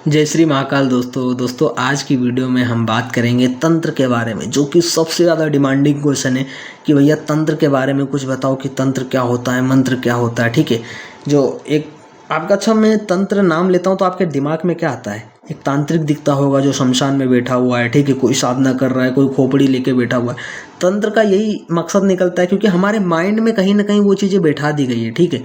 जय श्री महाकाल। दोस्तों आज की वीडियो में हम बात करेंगे तंत्र के बारे में, जो कि सबसे ज़्यादा डिमांडिंग क्वेश्चन है कि भैया तंत्र के बारे में कुछ बताओ कि तंत्र क्या होता है, मंत्र क्या होता है। ठीक है, जो एक आपका मैं तंत्र नाम लेता हूँ तो आपके दिमाग में क्या आता है? एक तांत्रिक दिखता होगा जो शमशान में बैठा हुआ है, ठीक है, कोई साधना कर रहा है, कोई खोपड़ी लेके बैठा हुआ है। तंत्र का यही मकसद निकलता है क्योंकि हमारे माइंड में कहीं ना कहीं वो चीज़ें बैठा दी गई है। ठीक है,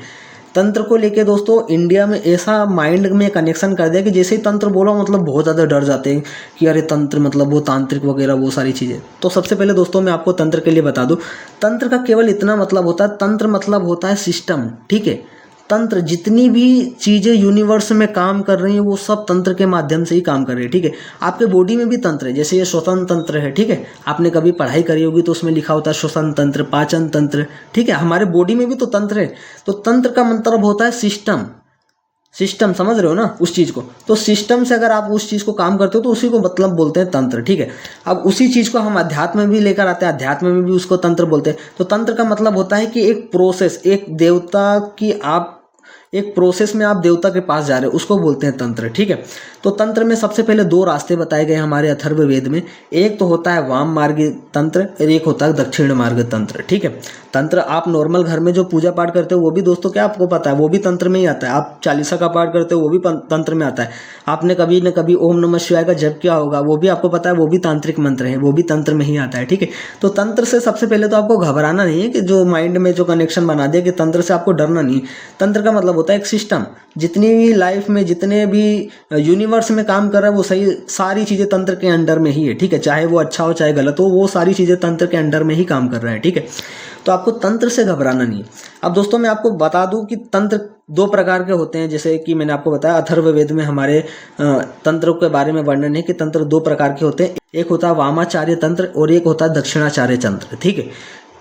तंत्र को लेके दोस्तों इंडिया में ऐसा माइंड में कनेक्शन कर दिया कि जैसे ही तंत्र बोला मतलब बहुत ज़्यादा डर जाते हैं कि अरे तंत्र मतलब वो तांत्रिक वगैरह वो सारी चीज़ें। तो सबसे पहले दोस्तों मैं आपको तंत्र के लिए बता दूं, तंत्र का केवल इतना मतलब होता है, तंत्र मतलब होता है सिस्टम। ठीक है, तंत्र जितनी भी चीज़ें यूनिवर्स में काम कर रही हैं वो सब तंत्र के माध्यम से ही काम कर रही है। ठीक है, आपके बॉडी में भी तंत्र है, जैसे ये श्वसन तंत्र है। ठीक है, आपने कभी पढ़ाई करी होगी तो उसमें लिखा होता है श्वसन तंत्र, पाचन तंत्र। ठीक है, हमारे बॉडी में भी तो तंत्र है। तो तंत्र का मतलब होता है सिस्टम। सिस्टम समझ रहे हो ना उस चीज़ को? तो सिस्टम से अगर आप उस चीज़ को काम करते हो तो उसी को मतलब बोलते हैं तंत्र। ठीक है, अब उसी चीज़ को हम अध्यात्म में भी लेकर आते हैं, अध्यात्म में भी उसको तंत्र बोलते हैं। तो तंत्र का मतलब होता है कि एक प्रोसेस, एक देवता की आप एक प्रोसेस में आप देवता के पास जा रहे हो, उसको बोलते हैं तंत्र। ठीक है, तो तंत्र में सबसे पहले दो रास्ते बताए गए हमारे अथर्ववेद में। एक तो होता है वाम मार्ग तंत्र और एक होता है दक्षिण मार्ग तंत्र। ठीक है, तंत्र आप नॉर्मल घर में जो पूजा पाठ करते हो वो भी दोस्तों क्या आपको पता है, वो भी तंत्र में ही आता है। आप चालीसा का पाठ करते हो वो भी तंत्र में आता है। आपने कभी न कभी ओम नमः शिवाय का जप किया होगा, वो भी आपको पता है, वो भी तांत्रिक मंत्र है, वो भी तंत्र में ही आता है। ठीक है, तो तंत्र से सबसे पहले तो आपको घबराना नहीं है कि जो माइंड में जो कनेक्शन बना दिया कि तंत्र से आपको डरना नहीं। तंत्र का मतलब होता है एक सिस्टम। जितनी भी लाइफ में जितने भी यूनिवर्स में काम कर रहा है वो सही सारी चीज़ें तंत्र के अंडर में ही है। ठीक है, चाहे वो अच्छा हो चाहे गलत हो, वो सारी चीज़ें तंत्र के अंडर में ही काम कर रहा है। ठीक है, तो आपको तंत्र से घबराना नहीं है। अब दोस्तों मैं आपको बता दूं कि तंत्र दो प्रकार के होते हैं, जैसे कि मैंने आपको बताया अथर्ववेद में हमारे तंत्रों के बारे में वर्णन है कि तंत्र दो प्रकार के होते हैं। एक होता है वामाचार्य तंत्र और एक होता है दक्षिणाचार्य तंत्र। ठीक है,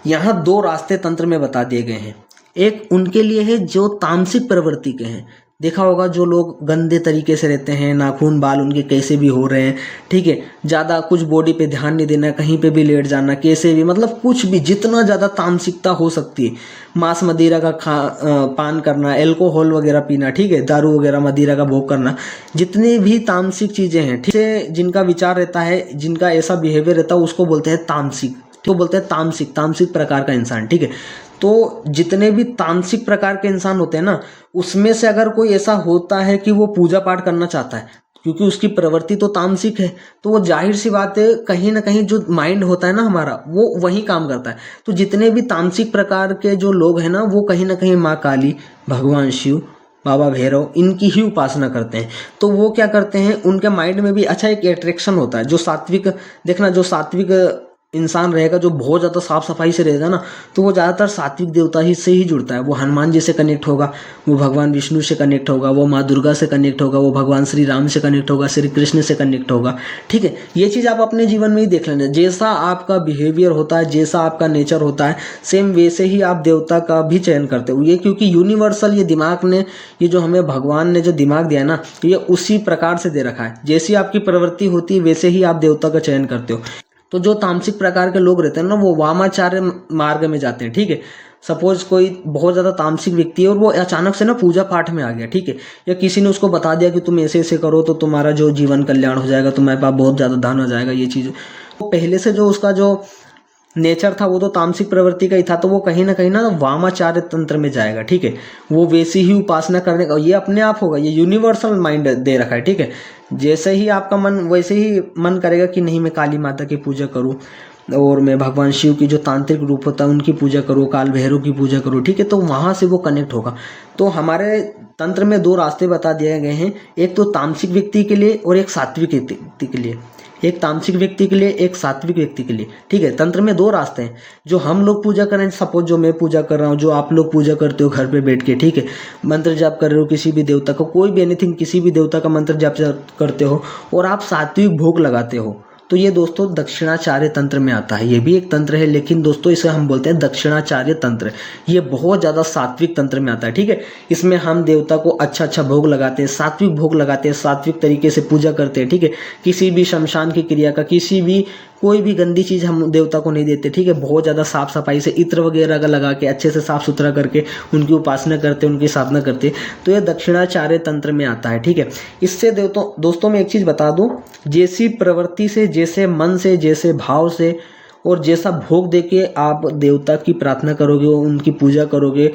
यहाँ दो रास्ते तंत्र में बता दिए गए हैं। एक उनके लिए है जो तामसिक प्रवृत्ति के हैं। देखा होगा जो लोग गंदे तरीके से रहते हैं, नाखून बाल उनके कैसे भी हो रहे हैं। ठीक है, ज़्यादा कुछ बॉडी पे ध्यान नहीं देना, कहीं पे भी लेट जाना, कैसे भी मतलब कुछ भी जितना ज़्यादा तामसिकता हो सकती है, मांस मदिरा का पान करना, एल्कोहल वगैरह पीना, ठीक है, दारू वगैरह मदिरा का भोग करना, जितनी भी तामसिक चीज़ें हैं, ठीक है, जिनका विचार रहता है, जिनका ऐसा बिहेवियर रहता है उसको बोलते हैं तामसिक। तो बोलते हैं तामसिक प्रकार का इंसान। ठीक है, तो जितने भी तामसिक प्रकार के इंसान होते हैं ना, उसमें से अगर कोई ऐसा होता है कि वो पूजा पाठ करना चाहता है क्योंकि उसकी प्रवृत्ति तो तामसिक है, तो वो जाहिर सी बात है कहीं ना कहीं जो माइंड होता है ना हमारा वो वही काम करता है। तो जितने भी तामसिक प्रकार के जो लोग हैं ना वो कहीं ना कहीं माँ काली, भगवान शिव, बाबा भैरव इनकी ही उपासना करते हैं। तो वो क्या करते हैं, उनके माइंड में भी अच्छा एक अट्रैक्शन होता है। जो सात्विक देखना, जो सात्विक इंसान रहेगा, जो बहुत ज़्यादा साफ सफाई से रहेगा ना, तो वो ज़्यादातर सात्विक देवता ही से ही जुड़ता है। वो हनुमान जी से कनेक्ट होगा, वो भगवान विष्णु से कनेक्ट होगा, वो माँ दुर्गा से कनेक्ट होगा, वो भगवान श्री राम से कनेक्ट होगा, श्री कृष्ण से कनेक्ट होगा। ठीक है, ये चीज़ आप अपने जीवन में ही देख लेना। जैसा आपका बिहेवियर होता है, जैसा आपका नेचर होता है, सेम वैसे ही आप देवता का भी चयन करते हो। ये क्योंकि यूनिवर्सल ये दिमाग ने, ये जो हमें भगवान ने जो दिमाग दिया है ना, ये उसी प्रकार से दे रखा है। जैसी आपकी प्रवृत्ति होती है वैसे ही आप देवता का चयन करते हो। तो जो तामसिक प्रकार के लोग रहते हैं ना वो वामाचार्य मार्ग में जाते हैं। ठीक है, सपोज कोई बहुत ज़्यादा तामसिक व्यक्ति है और वो अचानक से ना पूजा पाठ में आ गया, ठीक है, या किसी ने उसको बता दिया कि तुम ऐसे ऐसे करो तो तुम्हारा जो जीवन कल्याण हो जाएगा, तुम्हारे पास बहुत ज़्यादा धन हो जाएगा, ये चीज़ तो पहले से जो उसका जो नेचर था वो तो तामसिक प्रवृत्ति का ही था, तो वो कहीं ना वामाचार्य तंत्र में जाएगा। ठीक है, वो वैसी ही उपासना करने का, ये अपने आप होगा, ये यूनिवर्सल माइंड दे रखा है। ठीक है, जैसे ही आपका मन वैसे ही मन करेगा कि नहीं मैं काली माता की पूजा करूं और मैं भगवान शिव की जो तांत्रिक रूप होता है उनकी पूजा करूं, काल भैरव की पूजा करूं। ठीक है, तो वहाँ से वो कनेक्ट होगा। तो हमारे तंत्र में दो रास्ते बता दिए गए हैं, एक तो तामसिक व्यक्ति के लिए और एक सात्विक व्यक्ति के लिए। एक तामसिक व्यक्ति के लिए, एक सात्विक व्यक्ति के लिए। ठीक है, तंत्र में दो रास्ते हैं। जो हम लोग पूजा करें, सपोज जो मैं पूजा कर रहा हूँ, जो आप लोग पूजा करते हो घर पे बैठ के, ठीक है, मंत्र जाप कर रहे हो किसी भी देवता का, कोई भी एनीथिंग, किसी भी देवता का मंत्र जाप करते हो और आप सात्विक भोग लगाते हो, तो ये दोस्तों दक्षिणाचार्य तंत्र में आता है। ये भी एक तंत्र है, लेकिन दोस्तों इसे हम बोलते हैं दक्षिणाचार्य तंत्र। ये बहुत ज़्यादा सात्विक तंत्र में आता है। ठीक है, इसमें हम देवता को अच्छा भोग लगाते हैं, सात्विक भोग लगाते हैं, सात्विक तरीके से पूजा करते हैं। ठीक है, किसी भी शमशान की क्रिया का, किसी भी कोई भी गंदी चीज़ हम देवता को नहीं देते, ठीक है। बहुत ज़्यादा साफ सफाई से इत्र वगैरह का लगा के अच्छे से साफ सुथरा करके उनकी उपासना करते, उनकी साधना करते। तो ये दक्षिणाचार्य तंत्र में आता है, ठीक है। इससे दोस्तों मैं एक चीज़ बता दूं, जैसी प्रवृत्ति से, जैसे मन से, जैसे भाव से और जैसा भोग देके आप देवता की प्रार्थना करोगे, उनकी पूजा करोगे,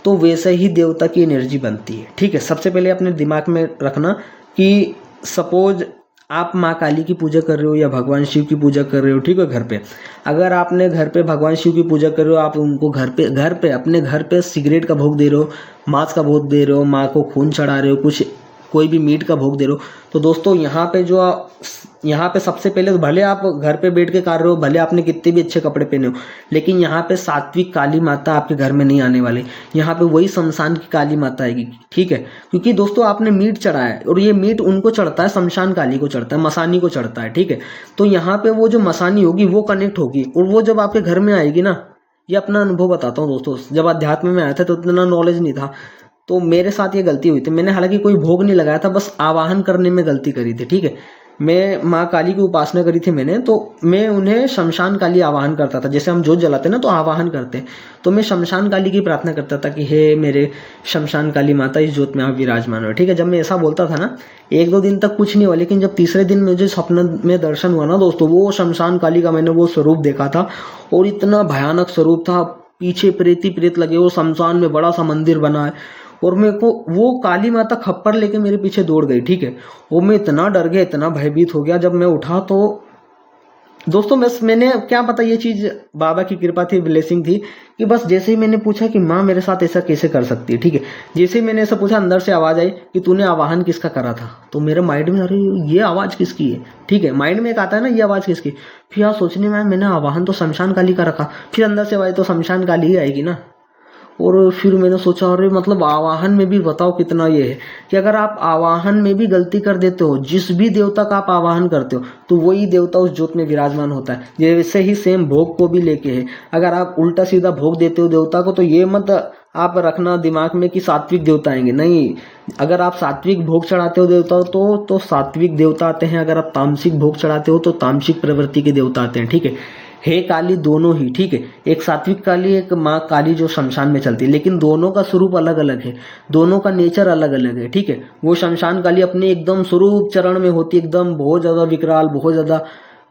तो वैसे ही देवता की एनर्जी बनती है, ठीक है। सबसे पहले अपने दिमाग में रखना कि सपोज आप माँ काली की पूजा कर रहे हो या भगवान शिव की पूजा कर रहे हो, ठीक है, घर पे। अगर आपने घर पे भगवान शिव की पूजा कर रहे हो, आप उनको घर पे अपने घर पे सिगरेट का भोग दे रहे हो, मांस का भोग दे रहे हो, माँ को खून चढ़ा रहे हो, कोई भी मीट का भोग दे रहे हो, तो दोस्तों यहाँ पे सबसे पहले तो भले आप घर पे बैठ के कर रहे हो, भले आपने कितने भी अच्छे कपड़े पहने हो, लेकिन यहाँ पे सात्विक काली माता आपके घर में नहीं आने वाली। यहाँ पे वही शमशान की काली माता आएगी, ठीक है। क्योंकि दोस्तों आपने मीट चढ़ाया है और ये मीट उनको चढ़ता है, शमशान काली को चढ़ता है, मसानी को चढ़ता है, ठीक है। तो यहाँ पे वो जो मसानी होगी वो कनेक्ट होगी और वो जब आपके घर में आएगी ना, ये अपना अनुभव बताता हूँ दोस्तों, जब अध्यात्म में आया था तो इतना नॉलेज नहीं था, तो मेरे साथ ये गलती हुई थी। मैंने हालांकि कोई भोग नहीं लगाया था, बस आवाहन करने में गलती करी थी, ठीक है। मैं माँ काली की उपासना करी थी मैंने, तो मैं उन्हें शमशान काली आवाहन करता था। जैसे हम जोत जलाते ना तो आवाहन करते, तो मैं शमशान काली की प्रार्थना करता था कि हे मेरे शमशान काली माता, इस जोत में आप विराजमान हो, ठीक है। जब मैं ऐसा बोलता था ना, 1-2 दिन तक कुछ नहीं हुआ, लेकिन जब तीसरे दिन मुझे स्वप्न में दर्शन हुआ ना दोस्तों, वो शमशान काली का मैंने वो स्वरूप देखा था और इतना भयानक स्वरूप था। पीछे प्रेत ही प्रेत लगे, वो शमशान में बड़ा सा मंदिर बना है और मेरे को वो काली माता खप्पर लेके मेरे पीछे दौड़ गई, ठीक है। वो मैं इतना डर गया, इतना भयभीत हो गया। जब मैं उठा तो दोस्तों मैंने क्या पता, ये चीज़ बाबा की कृपा थी, ब्लेसिंग थी कि बस जैसे ही मैंने पूछा कि माँ मेरे साथ ऐसा कैसे कर सकती है, ठीक है, जैसे ही मैंने ऐसा पूछा, अंदर से आवाज़ आई कि तूने आवाहन किसका करा था। तो मेरे माइंड में, अरे ये आवाज़ किसकी है, ठीक है, माइंड में एक आता है ना, ये आवाज़ किसकी। फिर यार सोचने में मैंने आवाहन तो शमशान काली का रखा, फिर अंदर से आवाज़ तो शमशान काली ही आएगी ना। और फिर मैंने सोचा, अरे मतलब आवाहन में भी बताओ कितना ये है कि अगर आप आवाहन में भी गलती कर देते हो, जिस भी देवता का आप आवाहन करते हो, तो वही देवता उस जोत में विराजमान होता है। जैसे ही सेम भोग को भी लेके है, अगर आप उल्टा सीधा भोग देते हो देवता को, तो ये मत आप रखना दिमाग में कि सात्विक देवता आएंगे, नहीं। अगर आप सात्विक भोग चढ़ाते हो देवता तो सात्विक देवता आते हैं। अगर आप तामसिक भोग चढ़ाते हो तो तामसिक प्रवृत्ति के देवता आते हैं, ठीक है। हे काली दोनों ही, ठीक है, एक सात्विक काली, एक माँ काली जो शमशान में चलती है, लेकिन दोनों का स्वरूप अलग अलग है, दोनों का नेचर अलग अलग है, ठीक है। वो शमशान काली अपने एकदम स्वरूप चरण में होती है, एकदम बहुत ज्यादा विकराल, बहुत ज्यादा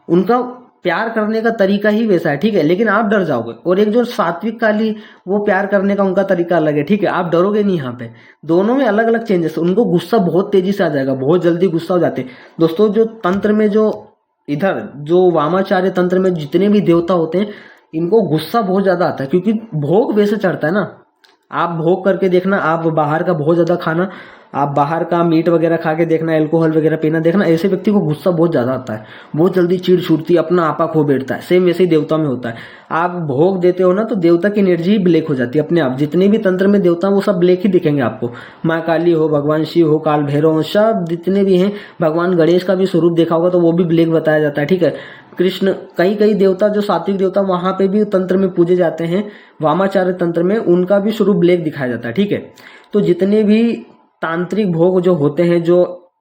उनका प्यार करने का तरीका ही वैसा है, ठीक है, लेकिन आप डर जाओगे। और एक जो सात्विक काली, वो प्यार करने का उनका तरीका अलग है, ठीक है, आप डरोगे नहीं। यहाँ पे दोनों में अलग अलग चेंजेस। उनको गुस्सा बहुत तेजी से आ जाएगा, बहुत जल्दी गुस्सा हो जाते हैं दोस्तों। जो तंत्र में इधर जो वामाचार्य तंत्र में जितने भी देवता होते हैं, इनको गुस्सा बहुत ज्यादा आता है, क्योंकि भोग वैसे चढ़ता है ना। आप भोग करके देखना, आप बाहर का बहुत ज्यादा खाना, आप बाहर का मीट वगैरह खा के देखना, अल्कोहल वगैरह पीना देखना, ऐसे व्यक्ति को गुस्सा बहुत ज्यादा आता है, बहुत जल्दी चिढ़ छूटती है, अपना आपा खो बैठता है। सेम वैसे ही देवता में होता है। आप भोग देते हो ना तो देवता की एनर्जी ही ब्लैक हो जाती है अपने आप। जितने भी तंत्र में देवता वो सब ब्लैक ही दिखेंगे आपको। माँ काली हो, भगवान शिव हो, काल भैरव हो, सब जितने भी हैं, भगवान गणेश का भी स्वरूप देखा होगा तो वो भी ब्लैक बताया जाता है, ठीक है। कृष्ण, कई देवता जो सात्विक देवता वहां पे भी तंत्र में पूजे जाते हैं, वामाचार्य तंत्र में उनका भी स्वरूप ब्लैक दिखाया जाता है, ठीक है। तो जितने भी तांत्रिक भोग जो होते हैं, जो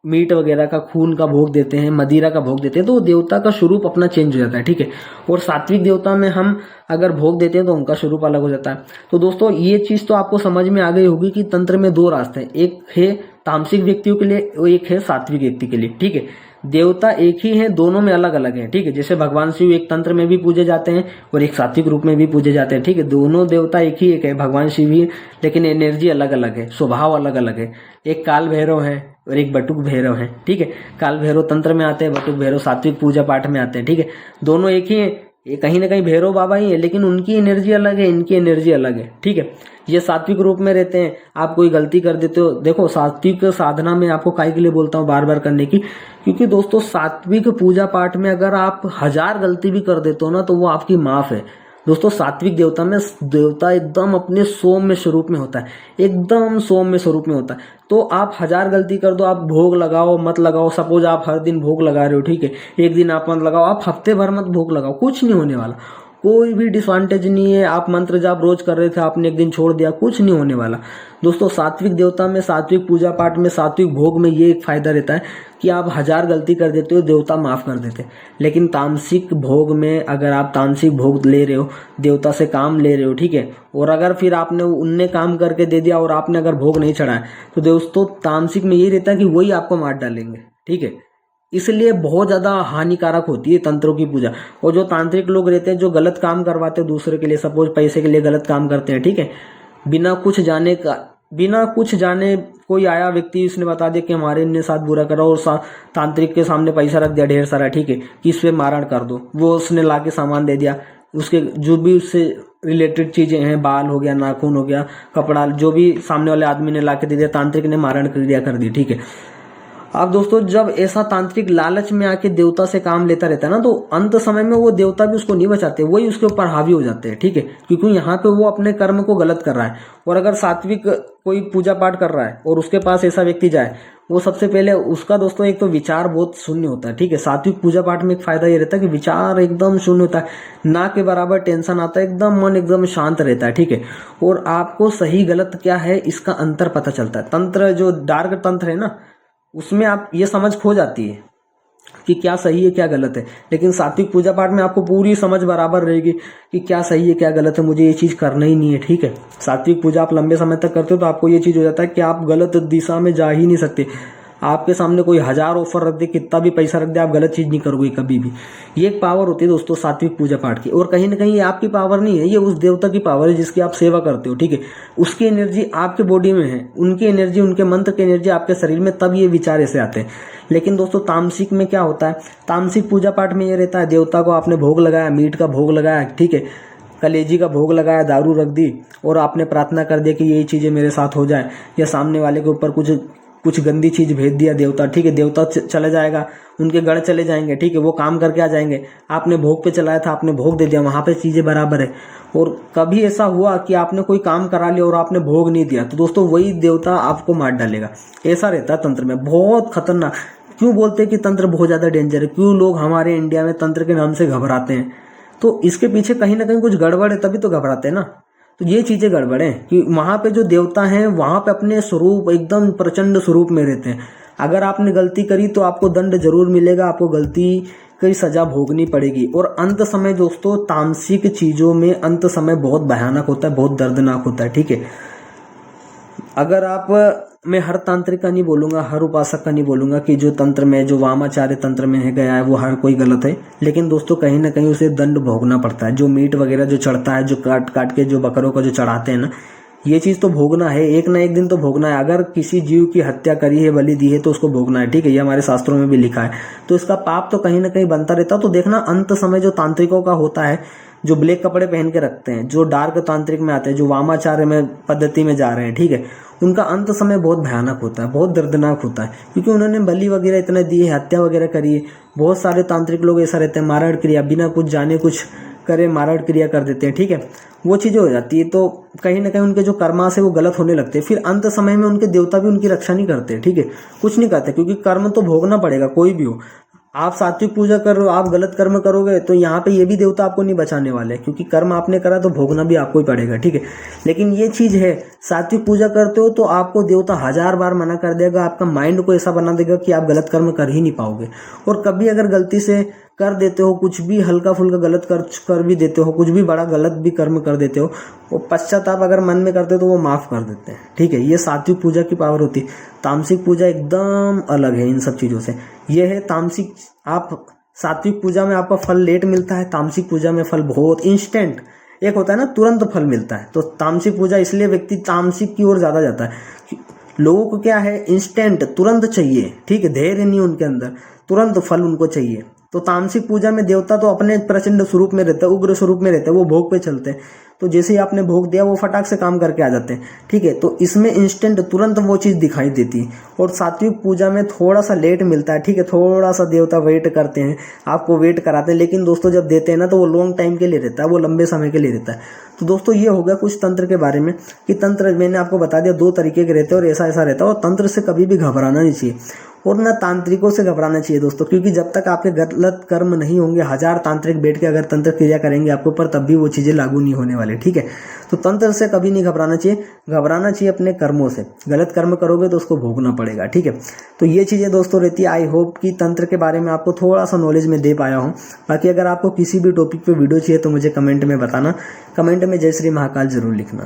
मीट वगैरह का, खून का भोग देते हैं, मदिरा का भोग देते हैं, तो वो देवता का स्वरूप अपना चेंज हो जाता है, ठीक है। और सात्विक देवता में हम अगर भोग देते हैं तो उनका स्वरूप अलग हो जाता है। तो दोस्तों ये चीज तो आपको समझ में आ गई होगी कि तंत्र में 2 रास्ते हैं, एक है तामसिक व्यक्तियों के लिए और एक है सात्विक व्यक्ति के लिए, ठीक है। देवता एक ही हैं, दोनों में अलग अलग हैं, ठीक है। जैसे भगवान शिव एक तंत्र में भी पूजे जाते हैं और एक सात्विक रूप में भी पूजे जाते हैं, ठीक है। दोनों देवता एक ही, एक है भगवान शिव ही, लेकिन एनर्जी अलग अलग है, स्वभाव अलग अलग है। एक काल भैरव है और एक बटुक भैरव है, ठीक है। काल भैरव तंत्र में आते हैं, बटुक भैरव सात्विक पूजा पाठ में आते हैं, ठीक है। दोनों एक ही है, ये कहीं ना कहीं भैरव बाबा ही है, लेकिन उनकी एनर्जी अलग है, इनकी एनर्जी अलग है, ठीक है। ये सात्विक रूप में रहते हैं। आप कोई गलती कर देते हो, देखो सात्विक साधना में आपको काहे के लिए बोलता हूँ बार बार करने की, क्योंकि दोस्तों सात्विक पूजा पाठ में अगर आप 1000 गलती भी कर देते हो ना तो वो आपकी माफ है। दोस्तों सात्विक देवता में देवता एकदम अपने सौम्य स्वरूप में होता है, एकदम सौम्य स्वरूप में होता है। तो आप 1000 गलती कर दो, आप भोग लगाओ मत लगाओ, सपोज आप हर दिन भोग लगा रहे हो, ठीक है, एक दिन आप मत लगाओ, आप हफ्ते भर मत भोग लगाओ, कुछ नहीं होने वाला। कोई भी डिसएडवांटेज नहीं है। आप मंत्र जाप रोज कर रहे थे, आपने एक दिन छोड़ दिया, कुछ नहीं होने वाला दोस्तों। सात्विक देवता में, सात्विक पूजा पाठ में, सात्विक भोग में ये एक फायदा रहता है कि आप 1000 गलती कर देते हो, देवता माफ कर देते हैं। लेकिन तामसिक भोग में अगर आप तामसिक भोग ले रहे हो, देवता से काम ले रहे हो, ठीक है, और अगर फिर आपने उनने काम करके दे दिया और आपने अगर भोग नहीं चढ़ाया, तो दोस्तों तामसिक में यही रहता है कि वही आपको मार डालेंगे, ठीक है। इसलिए बहुत ज्यादा हानिकारक होती है तंत्रों की पूजा। और जो तांत्रिक लोग रहते हैं, जो गलत काम करवाते हैं दूसरे के लिए, सपोज पैसे के लिए गलत काम करते हैं, ठीक है, बिना कुछ जाने कोई आया व्यक्ति, उसने बता दिया कि हमारे इनने साथ बुरा करा, और तांत्रिक के सामने पैसा रख दिया ढेर सारा, ठीक है, कि इस पे मारण कर दो। वो उसने लाके सामान दे दिया, उसके जो भी उससे रिलेटेड चीजें हैं, बाल हो गया, नाखून हो गया, कपड़ा, जो भी सामने वाले आदमी ने लाके दे दिया, तांत्रिक ने मारण क्रिया कर दी, ठीक है। अब दोस्तों जब ऐसा तांत्रिक लालच में आके देवता से काम लेता रहता है ना, तो अंत समय में वो देवता भी उसको नहीं बचाते, वही उसके ऊपर हावी हो जाते हैं, ठीक है, क्योंकि यहाँ पे वो अपने कर्म को गलत कर रहा है। और अगर सात्विक कोई पूजा पाठ कर रहा है और उसके पास ऐसा व्यक्ति जाए, वो सबसे पहले उसका दोस्तों एक तो विचार बहुत शून्य होता है, ठीक है। सात्विक पूजा पाठ में एक फायदा ये रहता है कि विचार एकदम शून्य होता है, ना के बराबर टेंशन आता है, एकदम मन एकदम शांत रहता है, ठीक है। और आपको सही गलत क्या है इसका अंतर पता चलता है। तंत्र जो डार्क तंत्र है ना, उसमें आप ये समझ खो जाती है कि क्या सही है क्या गलत है। लेकिन सात्विक पूजा पाठ में आपको पूरी समझ बराबर रहेगी कि क्या सही है क्या गलत है, मुझे ये चीज करना ही नहीं है, ठीक है। सात्विक पूजा आप लंबे समय तक करते हो तो आपको ये चीज हो जाता है कि आप गलत दिशा में जा ही नहीं सकते। आपके सामने कोई 1000 ऑफर रख दे, कितना भी पैसा रख दे, आप गलत चीज नहीं करोगे कभी भी। ये एक पावर होती है दोस्तों सात्विक पूजा पाठ की। और कहीं ना कहीं ये आपकी पावर नहीं है, ये उस देवता की पावर है जिसकी आप सेवा करते हो, ठीक है। उसकी एनर्जी आपके बॉडी में है, उनकी एनर्जी, उनके मंत्र की एनर्जी आपके शरीर में, तब ये विचार ऐसे आते हैं। लेकिन दोस्तों तामसिक में क्या होता है, तामसिक पूजा पाठ में ये रहता है, देवता को आपने भोग लगाया, मीट का भोग लगाया, ठीक है, कलेजी का भोग लगाया, दारू रख दी, और आपने प्रार्थना कर दिया कि यही चीजें मेरे साथ हो जाए, या सामने वाले के ऊपर कुछ गंदी चीज भेज दिया देवता, ठीक है, देवता चले जाएगा, उनके गढ़ चले जाएंगे, ठीक है, वो काम करके आ जाएंगे। आपने भोग पे चलाया था, आपने भोग दे दिया, वहां पे चीजें बराबर है। और कभी ऐसा हुआ कि आपने कोई काम करा लिया और आपने भोग नहीं दिया, तो दोस्तों वही देवता आपको मार डालेगा। ऐसा रहता है तंत्र में, बहुत खतरनाक। क्यों बोलते हैं कि तंत्र बहुत ज्यादा डेंजर है, क्यों लोग हमारे इंडिया में तंत्र के नाम से घबराते हैं, तो इसके पीछे कहीं ना कहीं कुछ गड़बड़ है, तभी तो घबराते हैं ना। तो ये चीजें गड़बड़ है कि वहां पे जो देवता हैं वहां पे अपने स्वरूप एकदम प्रचंड स्वरूप में रहते हैं। अगर आपने गलती करी तो आपको दंड जरूर मिलेगा, आपको गलती की सजा भोगनी पड़ेगी। और अंत समय दोस्तों तामसिक चीजों में अंत समय बहुत भयानक होता है, बहुत दर्दनाक होता है, ठीक है। अगर आप, मैं हर तांत्रिक का नहीं बोलूंगा, हर उपासक का नहीं बोलूंगा कि जो तंत्र में, जो वामाचार्य तंत्र में है गया है, वो हर कोई गलत है। लेकिन दोस्तों कहीं ना कहीं उसे दंड भोगना पड़ता है। जो मीट वगैरह जो चढ़ता है, जो काट काट के जो बकरों का जो चढ़ाते हैं ना, ये चीज तो भोगना है, एक ना एक दिन तो भोगना है। अगर किसी जीव की हत्या करी है, बलि दी है, तो उसको भोगना है, ठीक है, ये हमारे शास्त्रों में भी लिखा है। तो इसका पाप तो कहीं ना कहीं बनता रहता। तो देखना अंत समय जो तांत्रिकों का होता है, जो ब्लैक कपड़े पहन के रखते हैं, जो डार्क तांत्रिक में आते हैं, जो वामाचार्य में पद्धति में जा रहे हैं, ठीक है, उनका अंत समय बहुत भयानक होता है, बहुत दर्दनाक होता है, क्योंकि उन्होंने बलि वगैरह इतना दिए, हत्या वगैरह करी है। बहुत सारे तांत्रिक लोग ऐसा रहते हैं, मारण क्रिया बिना कुछ जाने कुछ करे मारण क्रिया कर देते हैं, ठीक है, वो चीजें हो जाती है। तो कहीं ना कहीं उनके जो कर्मा से वो गलत होने लगते हैं। फिर अंत समय में उनके देवता भी उनकी रक्षा नहीं करते, ठीक है, कुछ नहीं करते, क्योंकि कर्म तो भोगना पड़ेगा, कोई भी हो। आप सात्विक पूजा कर रहे हो, आप गलत कर्म करोगे तो यहाँ पे ये भी देवता आपको नहीं बचाने वाले, क्योंकि कर्म आपने करा तो भोगना भी आपको ही पड़ेगा, ठीक है। लेकिन ये चीज है, सात्विक पूजा करते हो तो आपको देवता 1000 बार मना कर देगा, आपका माइंड को ऐसा बना देगा कि आप गलत कर्म कर ही नहीं पाओगे। और कभी अगर गलती से कर देते हो, कुछ भी हल्का फुल्का गलत कर भी देते हो, कुछ भी बड़ा गलत भी कर्म कर देते हो, वो पश्चाताप अगर मन में करते हो तो वो माफ कर देते हैं, ठीक है। ये सात्विक पूजा की पावर होती है। तामसिक पूजा एकदम अलग है इन सब चीजों से। ये है तामसिक, आप सात्विक पूजा में आपका फल लेट मिलता है, तामसिक पूजा में फल बहुत इंस्टेंट, एक होता है ना तुरंत फल मिलता है। तो तामसिक पूजा इसलिए व्यक्ति तामसिक की ओर ज्यादा जाता है। लोगों को क्या है, इंस्टेंट तुरंत चाहिए, ठीक है, धैर्य नहीं उनके अंदर, तुरंत फल उनको चाहिए। तो तामसिक पूजा में देवता तो अपने प्रचंड स्वरूप में रहता है, उग्र स्वरूप में रहता है, वो भोग पे चलते हैं। तो जैसे ही आपने भोग दिया वो फटाक से काम करके आ जाते हैं, ठीक है। तो इसमें इंस्टेंट तुरंत वो चीज दिखाई देती है। और सात्विक पूजा में थोड़ा सा लेट मिलता है, ठीक है, थोड़ा सा देवता वेट करते हैं, आपको वेट कराते हैं। लेकिन दोस्तों जब देते हैं ना तो वो लॉन्ग टाइम के लिए रहता है, वो लंबे समय के लिए रहता है। तो दोस्तों ये हो गया कुछ तंत्र के बारे में, कि तंत्र मैंने आपको बता दिया 2 तरीके के रहते हैं और ऐसा ऐसा रहता है। और तंत्र से कभी भी घबराना नहीं चाहिए। और ना तांत्रिकों से घबराना चाहिए दोस्तों, क्योंकि जब तक आपके गलत कर्म नहीं होंगे, 1000 तांत्रिक बैठ के अगर तंत्र क्रिया करेंगे आपके ऊपर, तब भी वो चीज़ें लागू नहीं होने वाली। ठीक है, तो तंत्र से कभी नहीं घबराना चाहिए, घबराना चाहिए अपने कर्मों से। गलत कर्म करोगे तो उसको भोगना पड़ेगा। ठीक है, तो ये चीज़ें दोस्तों रहती है। आई होप कि तंत्र के बारे में आपको थोड़ा सा नॉलेज में दे पाया हूँ। बाकी अगर आपको किसी भी टॉपिक पे वीडियो चाहिए तो मुझे कमेंट में बताना, कमेंट में जय श्री महाकाल जरूर लिखना।